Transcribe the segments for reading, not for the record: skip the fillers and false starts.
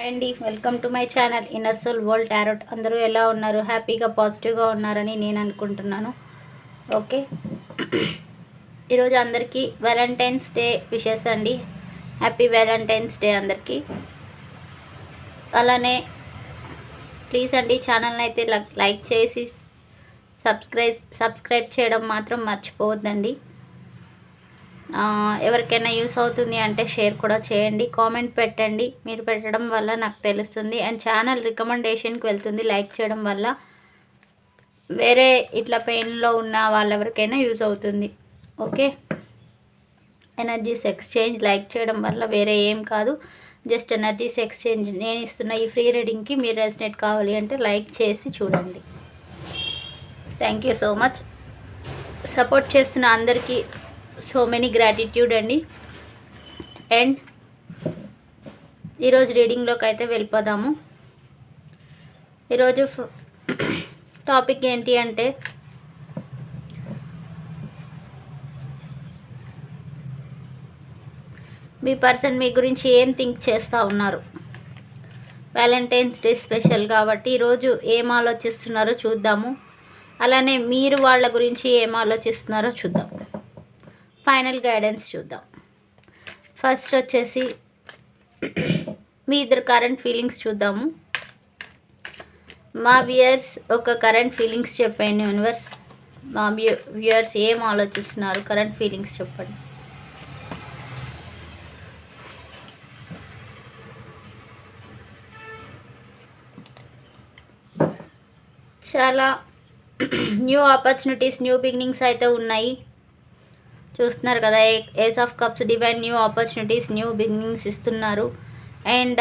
Hi అండి, welcome to my channel inner soul world tarot. అందరూ ఎలా ఉన్నారు? హ్యాపీగా పాజిటివ్గా ఉన్నారని నేను అనుకుంటున్నాను. ఓకే, ఈరోజు అందరికీ వ్యాలంటైన్స్ డే విషెస్ అండి. హ్యాపీ వ్యాలంటైన్స్ డే అందరికీ. అలానే ప్లీజ్ అండి ఛానల్ని అయితే లైక్ చేసి సబ్స్క్రైబ్ చేయడం మాత్రం మర్చిపోవద్దండి. ఎవరికైనా యూస్ అవుతుంది అంటే షేర్ కూడా చేయండి, కామెంట్ పెట్టండి. మీరు పెట్టడం వల్ల నాకు తెలుస్తుంది అండ్ ఛానల్ రికమెండేషన్కి వెళ్తుంది. లైక్ చేయడం వల్ల వేరే ఇట్లా పెయిన్లో ఉన్న వాళ్ళెవరికైనా యూస్ అవుతుంది. ఓకే, ఎనర్జీస్ ఎక్స్చేంజ్ లైక్ చేయడం వల్ల వేరే ఏం కాదు, జస్ట్ ఎనర్జీస్ ఎక్స్చేంజ్. నేను ఇస్తున్న ఈ ఫ్రీ రీడింగ్కి మీరు రెసినేట్ కావాలి అంటే లైక్ చేసి చూడండి. Thank you so much. Support చేస్తున్న అందరికీ సో మెనీ గ్రాటిట్యూడ్ అండి. అండ్ ఈరోజు రీడింగ్లోకి అయితే వెళ్ళిపోదాము. ఈరోజు టాపిక్ ఏంటి అంటే మీ పర్సన్ మీ గురించి ఏం థింక్ చేస్తూ ఉన్నారు. వ్యాలంటైన్స్ డే స్పెషల్ కాబట్టి ఈరోజు ఏం ఆలోచిస్తున్నారో చూద్దాము. అలానే మీరు వాళ్ళ గురించి ఏం ఆలోచిస్తున్నారో చూద్దాం. ఫైనల్ గైడెన్స్ చూద్దాం. ఫస్ట్ వచ్చేసి మీ ఇద్దరు కరెంట్ ఫీలింగ్స్ చూద్దాము. మా వ్యూయర్స్ ఒక కరెంట్ ఫీలింగ్స్ చెప్పండి యూనివర్స్. మా వ్యూయర్స్ ఏం ఆలోచిస్తున్నారు, కరెంట్ ఫీలింగ్స్ చెప్పండి. చాలా న్యూ ఆపర్చునిటీస్, న్యూ బిగినింగ్స్ అయితే ఉన్నాయి. చూస్తున్నారు కదా, ace of cups divine new opportunities, new beginnings ఇస్తున్నారు. అండ్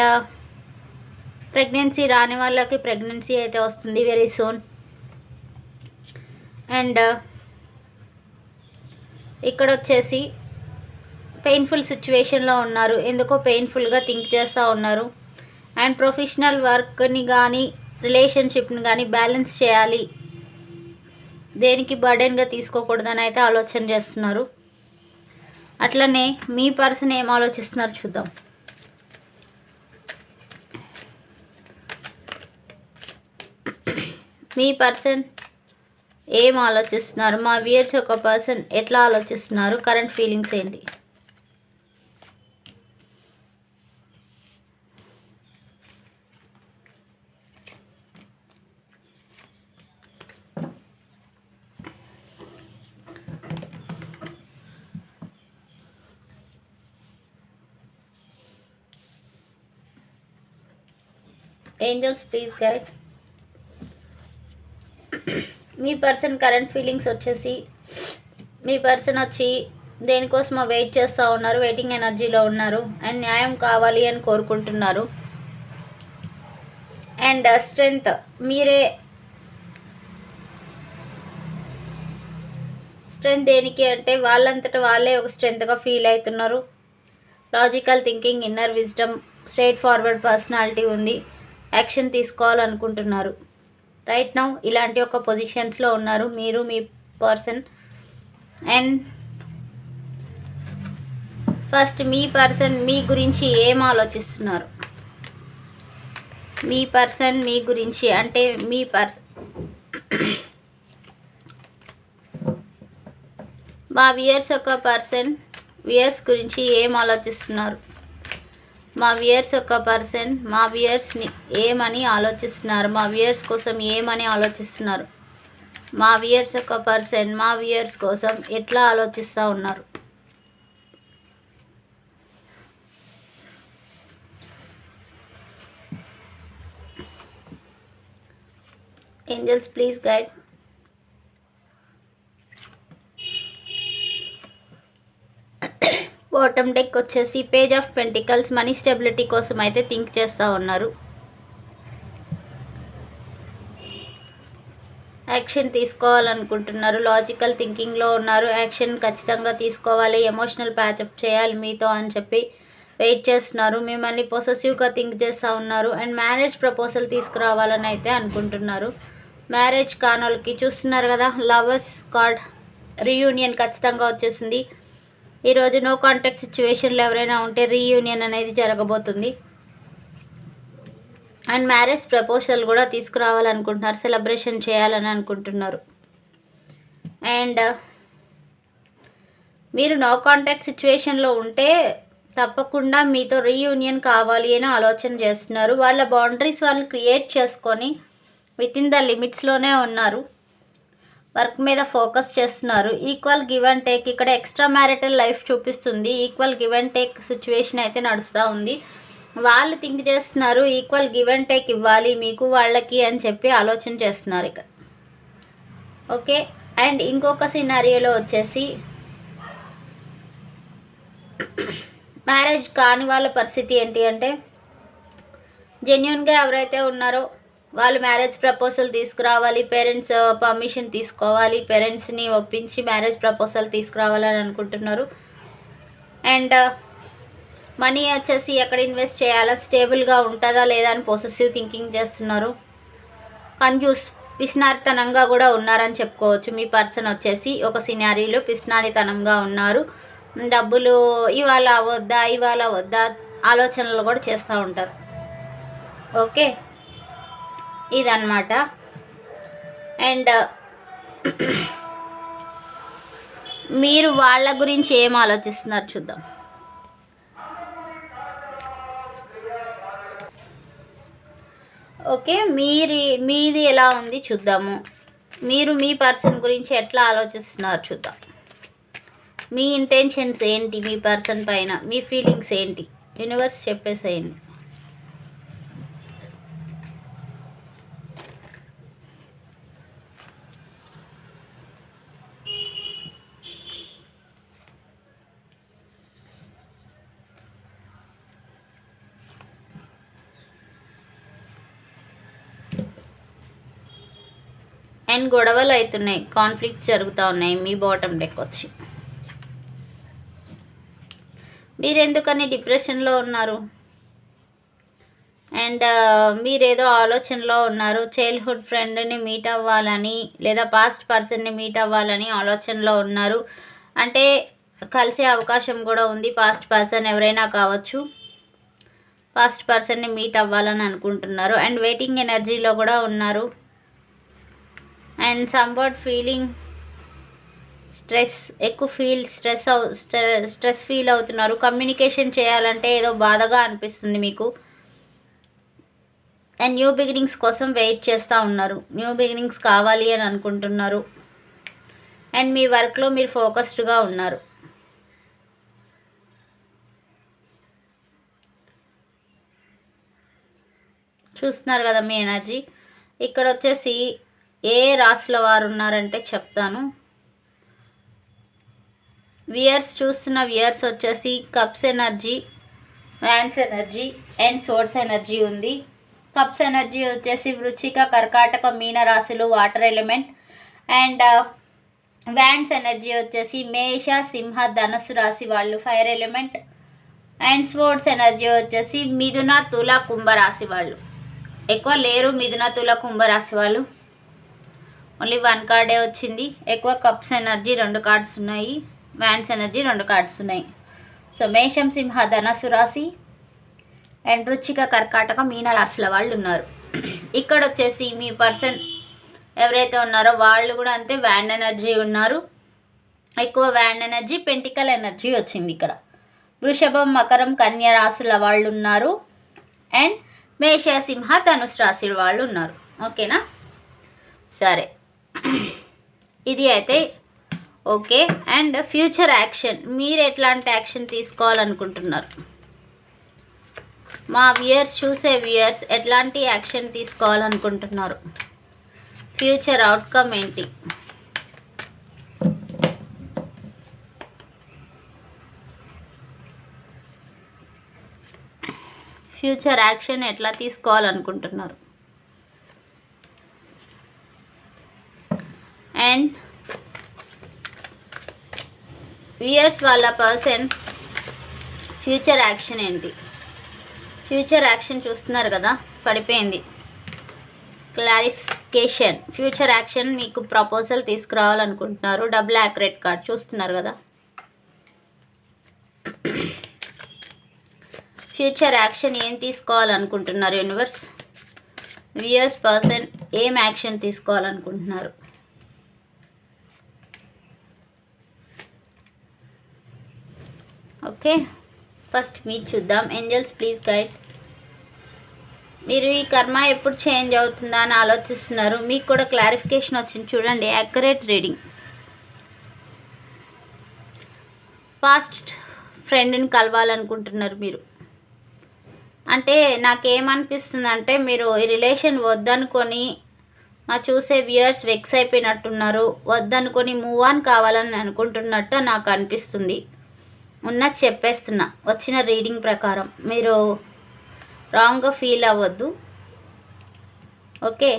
ప్రెగ్నెన్సీ రాని వాళ్ళకి ప్రెగ్నెన్సీ అయితే వస్తుంది వెరీ సూన్. అండ్ ఇక్కడ వచ్చేసి పెయిన్ఫుల్ సిచ్యువేషన్లో ఉన్నారు, ఎందుకో పెయిన్ఫుల్గా థింక్ చేస్తూ ఉన్నారు. అండ్ ప్రొఫెషనల్ వర్క్ని కానీ రిలేషన్షిప్ని కానీ బ్యాలెన్స్ చేయాలి, దేనికి బర్డెన్గా తీసుకోకూడదని అయితే ఆలోచన చేస్తున్నారు. అట్లనే మీ పర్సన్ ఏం ఆలోచిస్తున్నారు చూద్దాం. మీ పర్సన్ ఏం ఆలోచిస్తున్నారు, మా వ్యూయర్స్ ఒక పర్సన్ ఎట్లా ఆలోచిస్తున్నారు, కరెంట్ ఫీలింగ్స్ ఏంటి. Angels please guide. Me person current feelings వచ్చేసి మీ పర్సన్ వచ్చి దేనికోసమో వెయిట్ చేస్తూ ఉన్నారు, వెయిటింగ్ ఎనర్జీలో ఉన్నారు. అండ్ న్యాయం కావాలి అని కోరుకుంటున్నారు. అండ్ స్ట్రెంగ్త్ మీరే. స్ట్రెంగ్త్ దేనికి అంటే వాళ్ళంతటా వాళ్ళే ఒక స్ట్రెంగ్త్గా ఫీల్ అవుతున్నారు. Logical thinking, inner wisdom, straight forward personality ఉంది. యాక్షన్ తీసుకోవాలనుకుంటున్నారు. రైట్ నౌ ఇలాంటి ఒక పొజిషన్స్లో ఉన్నారు మీరు, మీ పర్సన్. అండ్ ఫస్ట్ మీ పర్సన్ మీ గురించి ఏం ఆలోచిస్తున్నారు. మీ పర్సన్ మీ గురించి అంటే మీ మా వ్యూయర్స్ ఒక పర్సన్ వ్యూయర్స్ గురించి ఏం ఆలోచిస్తున్నారు. మా వ్యూయర్స్ ఒక పర్సన్ మా వ్యూయర్స్ని ఏమని ఆలోచిస్తున్నారు, మా వ్యూయర్స్ కోసం ఏమని ఆలోచిస్తున్నారు. మా వ్యూయర్స్ ఒక పర్సన్ మా వ్యూయర్స్ కోసం ఎట్లా ఆలోచిస్తూ ఉన్నారు. Angels please guide. Bottom deck వచ్చేసి page of pentacles, money stability కోసం అయితే థింక్ చేస్తూ ఉన్నారు. యాక్షన్ తీసుకోవాలనుకుంటున్నారు, లాజికల్ థింకింగ్లో ఉన్నారు. యాక్షన్ ఖచ్చితంగా తీసుకోవాలి, ఎమోషనల్ ప్యాచప్ చేయాలి మీతో అని చెప్పి వెయిట్ చేస్తున్నారు. మిమ్మల్ని పొసెసివ్గా థింక్ చేస్తూ ఉన్నారు. అండ్ మ్యారేజ్ ప్రపోజల్ తీసుకురావాలని అయితే అనుకుంటున్నారు. మ్యారేజ్ కానోళ్ళకి చూస్తున్నారు కదా, లవర్స్ కార్డ్ రీయూనియన్ ఖచ్చితంగా వచ్చేసింది. ఈరోజు నో కాంటాక్ట్ సిచ్యువేషన్లో ఎవరైనా ఉంటే రీయూనియన్ అనేది జరగబోతుంది. అండ్ మ్యారేజ్ ప్రపోజల్ కూడా తీసుకురావాలనుకుంటున్నారు, సెలబ్రేషన్ చేయాలని అనుకుంటున్నారు. అండ్ మీరు నో కాంటాక్ట్ సిచ్యువేషన్లో ఉంటే తప్పకుండా మీతో రీయూనియన్ కావాలి అని ఆలోచన చేస్తున్నారు. వాళ్ళ బౌండరీస్ వాళ్ళు క్రియేట్ చేసుకొని వితిన్ ద లిమిట్స్లోనే ఉన్నారు. వర్క్ మీద ఫోకస్ చేస్తున్నారు. ఈక్వల్ గివ్ అండ్ టేక్, ఇక్కడ ఎక్స్ట్రా మ్యారిటల్ లైఫ్ చూపిస్తుంది. Equal give and take situation అయితే నడుస్తూ ఉంది. వాళ్ళు థింక్ చేస్తున్నారు ఈక్వల్ గివ్ అండ్ టేక్ ఇవ్వాలి మీకు వాళ్ళకి అని చెప్పి ఆలోచన చేస్తున్నారు ఇక్కడ. ఓకే. అండ్ ఇంకొక సినారియోలో వచ్చేసి మ్యారేజ్ కాని వాళ్ళ పరిస్థితి ఏంటి అంటే, జెన్యున్గా ఎవరైతే ఉన్నారో వాళ్ళు మ్యారేజ్ ప్రపోజల్ తీసుకురావాలి, పేరెంట్స్ పర్మిషన్ తీసుకోవాలి, పేరెంట్స్ని ఒప్పించి మ్యారేజ్ ప్రపోజల్ తీసుకురావాలని అనుకుంటున్నారు. అండ్ మనీ వచ్చేసి ఎక్కడ ఇన్వెస్ట్ చేయాలా, స్టేబుల్గా ఉంటుందా లేదా అని పొసెసివ్ థింకింగ్ చేస్తున్నారు. కన్ఫ్యూజ్, పిసినారితనంగా కూడా ఉన్నారని చెప్పుకోవచ్చు. మీ పర్సన్ వచ్చేసి ఒక సినారీలో పిసినారితనంగా ఉన్నారు. డబ్బులు ఇవాళ వద్దా ఆలోచనలు కూడా చేస్తూ ఉంటారు. ఓకే, ఇదన్నమాట. అండ్ మీరు వాళ్ళ గురించి ఏం ఆలోచిస్తున్నారు చూద్దాం. ఓకే, మీది ఎలా ఉంది చూద్దాము. మీరు మీ పర్సన్ గురించి ఎట్లా ఆలోచిస్తున్నారు చూద్దాం. మీ ఇంటెన్షన్స్ ఏంటి, మీ పర్సన్ పైన మీ ఫీలింగ్స్ ఏంటి, యూనివర్స్ చెప్పేసేయండి. అండ్ గొడవలు అవుతున్నాయి, కాన్ఫ్లిక్ట్స్ జరుగుతూ ఉన్నాయి మీ బాటమ్ డెక్ వచ్చి. మీరు ఎందుకని డిప్రెషన్లో ఉన్నారు. అండ్ మీరేదో ఆలోచనలో ఉన్నారు. చైల్డ్హుడ్ ఫ్రెండ్ని మీట్ అవ్వాలని లేదా పాస్ట్ పర్సన్ని మీట్ అవ్వాలని ఆలోచనలో ఉన్నారు. అంటే కలిసే అవకాశం కూడా ఉంది. పాస్ట్ పర్సన్ ఎవరైనా కావచ్చు, పాస్ట్ పర్సన్ని మీట్ అవ్వాలని అనుకుంటున్నారు. అండ్ వెయిటింగ్ ఎనర్జీలో కూడా ఉన్నారు. And somewhat feeling stress feel అవుతున్నారు. కమ్యూనికేషన్ చేయాలంటే ఏదో బాధగా అనిపిస్తుంది మీకు. అండ్ న్యూ బిగినింగ్స్ కోసం వెయిట్ చేస్తూ ఉన్నారు. న్యూ బిగినింగ్స్ కావాలి అని అనుకుంటున్నారు. అండ్ మీ వర్క్లో మీరు ఫోకస్డ్గా ఉన్నారు. చూస్తున్నారు కదా మీ ఎనర్జీ. ఇక్కడ వచ్చేసి ఏ రాశుల వారు ఉన్నారంటే చెప్తాను. చూస్తున్న వియర్స్ వచ్చేసి cups energy, wands energy and source energy ఉంది. కప్స్ ఎనర్జీ వచ్చేసి వృచ్చిక, కర్కాటక, మీన రాశులు water element. And wands energy వచ్చేసి మేష, సింహ, ధనుసు రాశి వాళ్ళు fire element. And sports energy వచ్చేసి మిథున, తుల, కుంభరాశి వాళ్ళు. ఎక్కువ లేరు మిథున, తుల, కుంభరాశి వాళ్ళు. ఓన్లీ 1 కార్డే వచ్చింది. ఎక్కువ కప్స్ ఎనర్జీ 2 కార్డ్స్ ఉన్నాయి, వ్యాన్స్ ఎనర్జీ 2 కార్డ్స్ ఉన్నాయి. సో మేషం, సింహ, ధనస్సు రాశి అండ్ వృచ్చిక, కర్కాటక, మీన రాశుల వాళ్ళు ఉన్నారు. ఇక్కడ వచ్చేసి మీ పర్సన్ ఎవరైతే ఉన్నారో వాళ్ళు కూడా అంతే వ్యాండ్ ఎనర్జీ ఉన్నారు. ఎక్కువ వ్యాండ్ ఎనర్జీ, పెంటికల్ ఎనర్జీ వచ్చింది ఇక్కడ. వృషభం, మకరం, కన్య రాశుల వాళ్ళు ఉన్నారు. అండ్ మేష, సింహ, ధనుసు రాశి వాళ్ళు ఉన్నారు. ఓకేనా, సరే. ఇది అయితే ఓకే. అండ్ ఫ్యూచర్ యాక్షన్, మీరు ఎట్లాంటి యాక్షన్ తీసుకోవాలనుకుంటున్నారు? మా చూసే వ్యూయర్స్ ఎట్లాంటి యాక్షన్ తీసుకోవాలనుకుంటున్నారు? ఫ్యూచర్ అవుట్కమ్ ఏంటి? ఫ్యూచర్ యాక్షన్ ఎట్లా తీసుకోవాలనుకుంటున్నారు? అండ్ వ్యూయర్స్ వాళ్ళ పర్సన్ ఫ్యూచర్ యాక్షన్ ఏంటి? ఫ్యూచర్ యాక్షన్ చూస్తున్నారు కదా, పడిపోయింది. క్లారిఫికేషన్, ఫ్యూచర్ యాక్షన్ మీకు ప్రపోజల్ తీసుకురావాలనుకుంటున్నారు. డబుల్ యాక్యురేట్ కార్డ్ చూస్తున్నారు కదా. ఫ్యూచర్ యాక్షన్ ఏం తీసుకోవాలనుకుంటున్నారు యూనివర్స్? వ్యూయర్స్ పర్సన్ ఏం యాక్షన్ తీసుకోవాలనుకుంటున్నారు? ఓకే, ఫస్ట్ మీరు చూద్దాం. Angels please guide. మీరు ఈ కర్మ ఎప్పుడు చేంజ్ అవుతుందా అని ఆలోచిస్తున్నారు. మీకు కూడా క్లారిఫికేషన్ వచ్చింది చూడండి. Accurate reading. పాస్ట్ ఫ్రెండ్ని కలవాలనుకుంటున్నారు మీరు. అంటే నాకేమనిపిస్తుంది అంటే మీరు ఈ రిలేషన్ వద్దనుకొని చూసే వ్యూయర్స్ వెక్స్ అయిపోయినట్టున్నారు. వద్దనుకొని మూవ్ ఆన్ కావాలని అనుకుంటున్నట్టు నాకు అనిపిస్తుంది. ఉన్నది చెప్పేస్తున్నా వచ్చిన రీడింగ్ ప్రకారం. మీరు రాంగ్గా ఫీల్ అవ్వద్దు. ఓకే,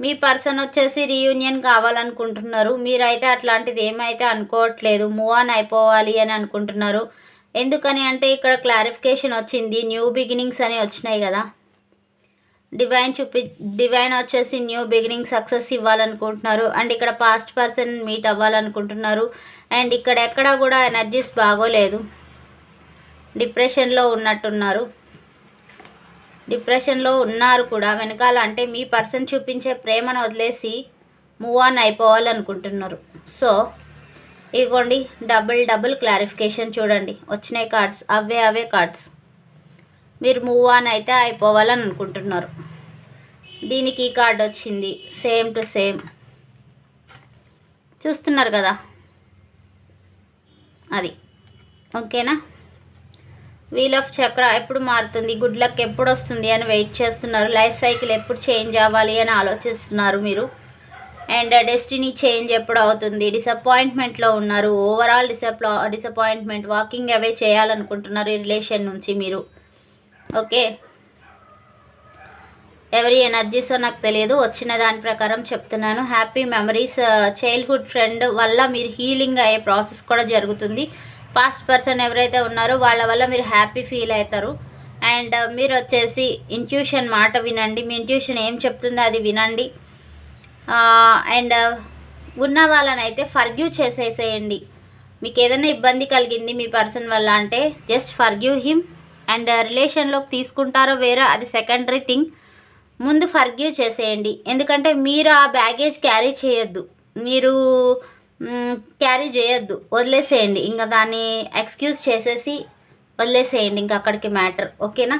మీ పర్సన్ వచ్చేసి రీయూనియన్ కావాలనుకుంటున్నారు. మీరైతే అట్లాంటిది ఏమైతే అనుకోవట్లేదు. మూవ్ ఆన్ అయిపోవాలి అని అనుకుంటున్నారు. ఎందుకని అంటే ఇక్కడ క్లారిఫికేషన్ వచ్చింది. న్యూ బిగినింగ్స్ అని వచ్చినాయి కదా. డివైన్ వచ్చేసి న్యూ బిగినింగ్ సక్సెస్ ఇవ్వాలనుకుంటున్నారు. అండ్ ఇక్కడ పాస్ట్ పర్సన్ మీట్ అవ్వాలనుకుంటున్నారు. అండ్ ఇక్కడ ఎక్కడ కూడా ఎనర్జీస్ బాగోలేదు. డిప్రెషన్లో ఉన్నట్టున్నారు. డిప్రెషన్లో ఉన్నారు కూడా వెనకాల. అంటే మీ పర్సన్ చూపించే ప్రేమను వదిలేసి మూవ్ ఆన్ అయిపోవాలనుకుంటున్నారు. సో ఇదిగోండి డబుల్ క్లారిఫికేషన్ చూడండి. వచ్చినాయి కార్డ్స్, అవే కార్డ్స్. మీరు మూవ్ ఆన్ అయితే అయిపోవాలని అనుకుంటున్నారు. దీనికి ఈ కార్డ్ వచ్చింది. సేమ్ టు సేమ్ చూస్తున్నారు కదా అది. ఓకేనా? వీల్ ఆఫ్ చక్ర ఎప్పుడు మారుతుంది, గుడ్ లక్ ఎప్పుడు వస్తుంది అని వెయిట్ చేస్తున్నారు. లైఫ్ సైకిల్ ఎప్పుడు చేంజ్ అవ్వాలి అని ఆలోచిస్తున్నారు మీరు. అండ్ డెస్టినీ చేంజ్ ఎప్పుడు అవుతుంది. డిసప్పాయింట్మెంట్లో ఉన్నారు. Overall disappointment. వాకింగ్ అవే చేయాలనుకుంటున్నారు ఈ రిలేషన్ నుంచి మీరు. ఓకే, ఎవరి ఎనర్జీసో నాకు తెలియదు. వచ్చిన దాని ప్రకారం చెప్తున్నాను. Happy memories. చైల్డ్హుడ్ ఫ్రెండ్ వల్ల మీరు హీలింగ్ అయ్యే ప్రాసెస్ కూడా జరుగుతుంది. పాస్ట్ పర్సన్ ఎవరైతే ఉన్నారో వాళ్ళ వల్ల మీరు హ్యాపీ ఫీల్ అవుతారు. అండ్ మీరు వచ్చేసి ఇంట్యూషన్ మాట వినండి. మీ ఇంట్యూషన్ ఏం చెప్తుందో అది వినండి. అండ్ ఉన్న వాళ్ళనైతే ఫర్గ్యూ చేసేసేయండి. మీకు ఏదైనా ఇబ్బంది కలిగింది మీ పర్సన్ వల్ల అంటే జస్ట్ ఫర్గ్యూ హిమ్. అండ్ రిలేషన్లోకి తీసుకుంటారో వేరే అది సెకండరీ థింగ్. ముందు ఫర్గ్యూ చేసేయండి. ఎందుకంటే మీరు ఆ బ్యాగేజ్ క్యారీ చేయొద్దు. వదిలేసేయండి. ఇంకా దాన్ని ఎక్స్క్యూజ్ చేసేసి వదిలేసేయండి ఇంకా అక్కడికి మ్యాటర్. ఓకేనా?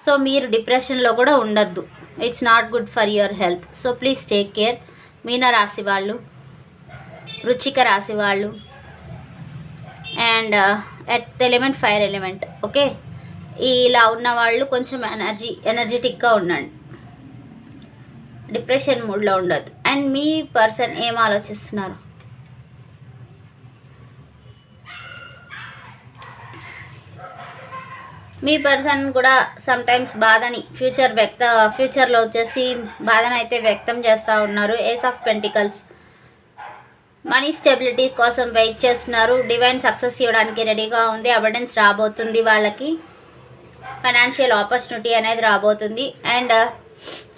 సో మీరు డిప్రెషన్లో కూడా ఉండద్దు. It's not good for your health. So please take care. మీన రాశి వాళ్ళు, వృచ్చిక రాశి వాళ్ళు, and earth element, fire element. Okay, ఇలా ఉన్న వాళ్ళు కొంచెం ఎనర్జెటిక్గా ఉండండి. డిప్రెషన్ మూడ్లో ఉండద్దు. అండ్ మీ పర్సన్ ఏం ఆలోచిస్తున్నారు? మీ పర్సన్ కూడా సమ్టైమ్స్ బాధని ఫ్యూచర్లో వచ్చేసి బాధను అయితే వ్యక్తం చేస్తూ ఉన్నారు. Ace of pentacles. Money stability కోసం వెయిట్ చేస్తున్నారు. డివైన్ సక్సెస్ ఇవ్వడానికి రెడీగా ఉంది. అబెండెన్స్ రాబోతుంది వాళ్ళకి. ఫైనాన్షియల్ ఆపర్చునిటీ అనేది రాబోతుంది. అండ్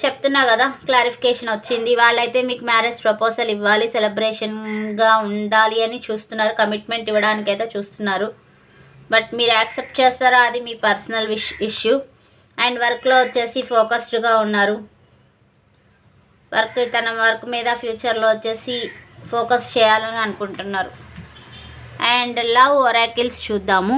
చెప్తున్నా కదా క్లారిఫికేషన్ వచ్చింది. వాళ్ళైతే మీకు మ్యారేజ్ ప్రపోజల్ ఇవ్వాలి, సెలబ్రేషన్గా ఉండాలి అని చూస్తున్నారు. కమిట్మెంట్ ఇవ్వడానికైతే చూస్తున్నారు. బట్ మీరు యాక్సెప్ట్ చేస్తారా అది మీ పర్సనల్ ఇష్యూ. అండ్ వర్క్లో వచ్చేసి ఫోకస్డ్గా ఉన్నారు. తన వర్క్ మీద ఫ్యూచర్లో వచ్చేసి ఫోకస్ చేయాలని అనుకుంటున్నారు. అండ్ లవ్ ఒరాకిల్స్ చూద్దాము.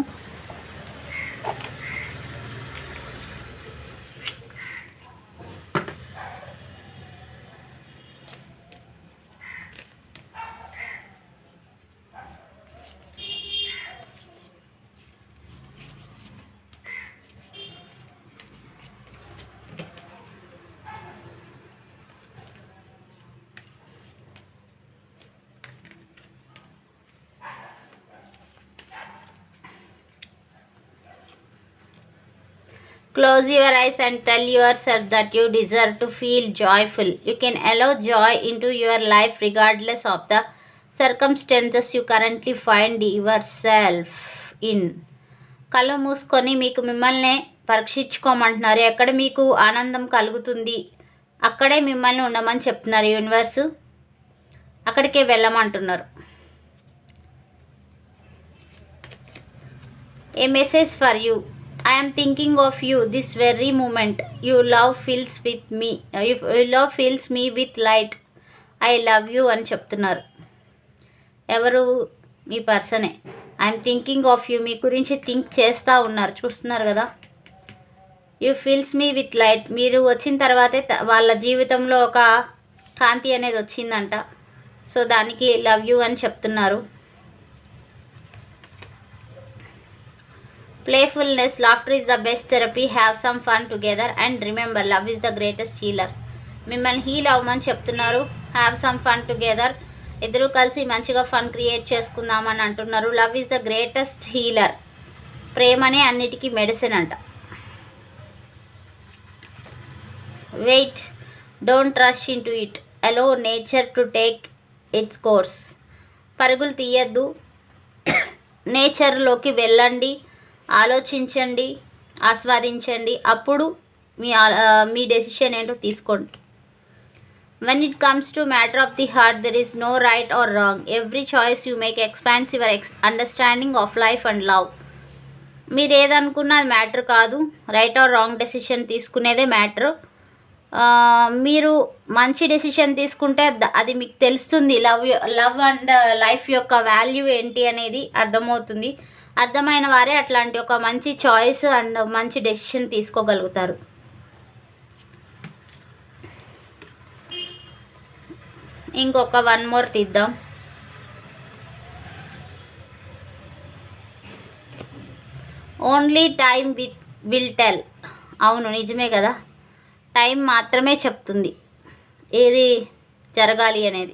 Close your eyes and tell yourself that you deserve to feel joyful. You can allow joy into your life regardless of the circumstances you currently find yourself in. కళ్ళు మూసుకొని మీకు మిమ్మల్ని పరీక్షించుకోమంటున్నారు. ఎక్కడ మీకు ఆనందం కలుగుతుంది అక్కడే మిమ్మల్ని ఉండమని చెప్తున్నారు యూనివర్స్. అక్కడికే వెళ్ళమంటున్నారు. A message for you. I am thinking of you this very moment. You love fills with me you love fills me with light. I love you అని చెప్తున్నారు. ఎవరు? మీ పర్సనే. ఐఎమ్ థింకింగ్ ఆఫ్ యూ, మీ గురించి think చేస్తూ ఉన్నారు. చూస్తున్నారు కదా. You fills me with light, మీరు వచ్చిన తర్వాతే వాళ్ళ జీవితంలో ఒక కాంతి అనేది వచ్చిందంట. సో దానికి లవ్ యూ అని చెప్తున్నారు. Playfulness, laughter is the best therapy, have some fun together and remember love is the greatest healer. మిమ్మల్ని హీల్ అవ్వమని చెప్తున్నారు. హ్యావ్ సమ్ ఫన్ టుగెదర్, ఇద్దరు కలిసి మంచిగా ఫన్ క్రియేట్ చేసుకుందామని అంటున్నారు. Love is the greatest healer, ప్రేమనే అన్నిటికీ మెడిసిన్ అంట. Wait, don't rush in to it, allow nature to take its course. పరుగులు తీయద్దు, నేచర్లోకి వెళ్ళండి, ఆలోచించండి, ఆస్వాదించండి, అప్పుడు మీ డెసిషన్ ఏంటో తీసుకోండి. When it comes to matter of the heart, there is no right or wrong. Every choice you make expands your understanding of life and love. మీరు ఏదనుకున్నా అది మ్యాటర్ కాదు. రైట్ ఆర్ రాంగ్ డెసిషన్ తీసుకునేదే matter. మీరు మంచి decision తీసుకుంటే అది మీకు తెలుస్తుంది. లవ్ అండ్ లైఫ్ యొక్క వాల్యూ ఏంటి అనేది అర్థమవుతుంది. అర్థమైన వారే అట్లాంటి ఒక మంచి చాయిస్ అండ్ మంచి డెసిషన్ తీసుకోగలుగుతారు. ఇంకొక 1 more తీద్దాం. Only time will tell. అవును, నిజమే కదా. టైం మాత్రమే చెప్తుంది ఏది జరగాలి అనేది.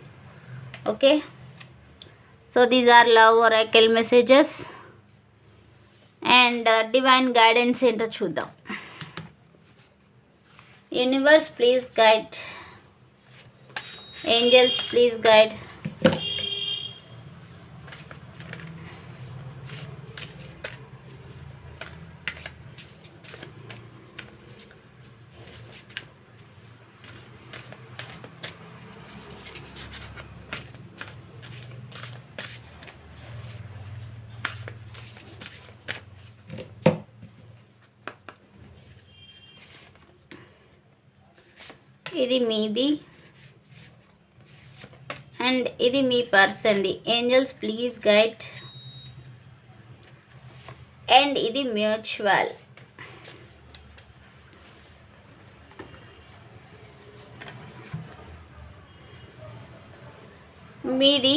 Okay, so these are love oracle messages and divine guidance ఏంటో చూద్దాం. Universe please guide, angels please guide. ఇది మీది అండ్ ఇది మీ పర్సన్ది. Angels please guide. అండ్ ఇది మ్యూచువల్. మీది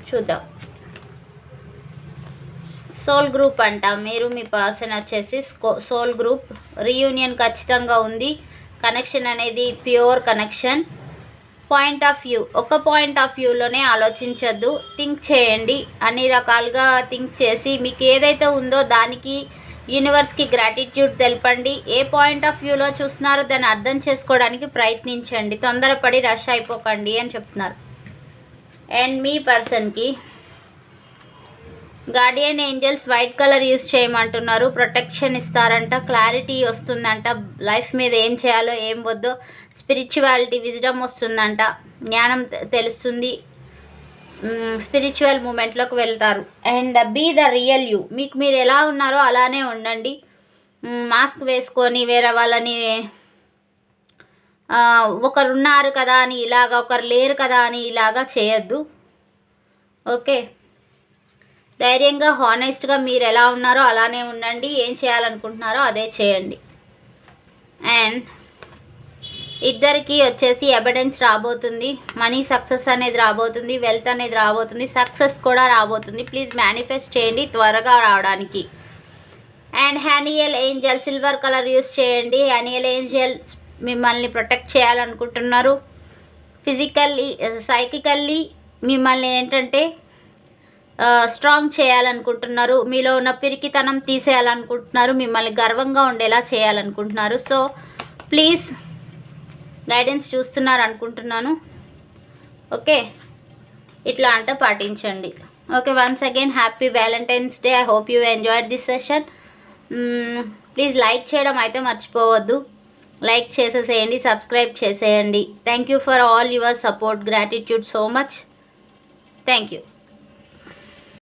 చూద్దాం. సోల్ గ్రూప్ అంట. మీరు మీ పర్సన్ వచ్చేసి సోల్ గ్రూప్. రీయూనియన్ ఖచ్చితంగా ఉంది. కనెక్షన్ అనేది pure connection. Point of view, ఒక పాయింట్ ఆఫ్ వ్యూలోనే ఆలోచించద్దు, థింక్ చేయండి. అన్ని రకాలుగా థింక్ చేసి మీకు ఏదైతే ఉందో దానికి యూనివర్స్కి గ్రాటిట్యూడ్ తెలపండి. ఏ పాయింట్ ఆఫ్ వ్యూలో చూస్తున్నారో దాన్ని అర్థం చేసుకోవడానికి ప్రయత్నించండి. తొందరపడి రష్ అయిపోకండి అని చెప్తున్నారు. అండ్ మీ పర్సన్కి Guardian angels white colour use చేయమంటున్నారు. ప్రొటెక్షన్ ఇస్తారంట, క్లారిటీ వస్తుందంట, లైఫ్ మీద ఏం చేయాలో ఏం వద్దో స్పిరిచువాలిటీ విజ్డమ్ వస్తుందంట, జ్ఞానం తెలుస్తుంది, స్పిరిచువల్ మూమెంట్లోకి వెళ్తారు. And be the real you, మీకు మీరు ఎలా ఉన్నారో అలానే ఉండండి. మాస్క్ వేసుకొని వేరే వాళ్ళని ఒకరు ఉన్నారు కదా అని ఇలాగా, ఒకరు లేరు కదా అని ఇలాగా చేయొద్దు. ఓకే, ధైర్యంగా హానెస్ట్గా మీరు ఎలా ఉన్నారో అలానే ఉండండి. ఏం చేయాలనుకుంటున్నారో అదే చేయండి. అండ్ ఇద్దరికి వచ్చేసి ఎవిడెన్స్ రాబోతుంది. మనీ సక్సెస్ అనేది రాబోతుంది, వెల్త్ అనేది రాబోతుంది, సక్సెస్ కూడా రాబోతుంది. ప్లీజ్ మేనిఫెస్ట్ చేయండి త్వరగా రావడానికి. And హ్యానియల్ Angel silver colour use చేయండి. హ్యానియల్ ఏంజల్ మిమ్మల్ని ప్రొటెక్ట్ చేయాలనుకుంటున్నారు. ఫిజికల్లీ సైకికల్లీ మిమ్మల్ని ఏంటంటే స్ట్రాంగ్ చేయాలనుకుంటున్నారు. మీలో ఉన్న పిరికితనం తీసేయాలనుకుంటున్నారు. మిమ్మల్ని గర్వంగా ఉండేలా చేయాలనుకుంటున్నారు. సో ప్లీజ్ గైడెన్స్ చూస్తున్నారు అనుకుంటున్నాను. ఓకే, ఇట్లా అంటే పాటించండి. Okay, once again happy Valentine's day. I hope you enjoyed this session. Please like చేయడం అయితే మర్చిపోవద్దు. లైక్ చేసేసేయండి, సబ్స్క్రైబ్ చేసేయండి. Thank you for all your support. Gratitude so much. Thank you.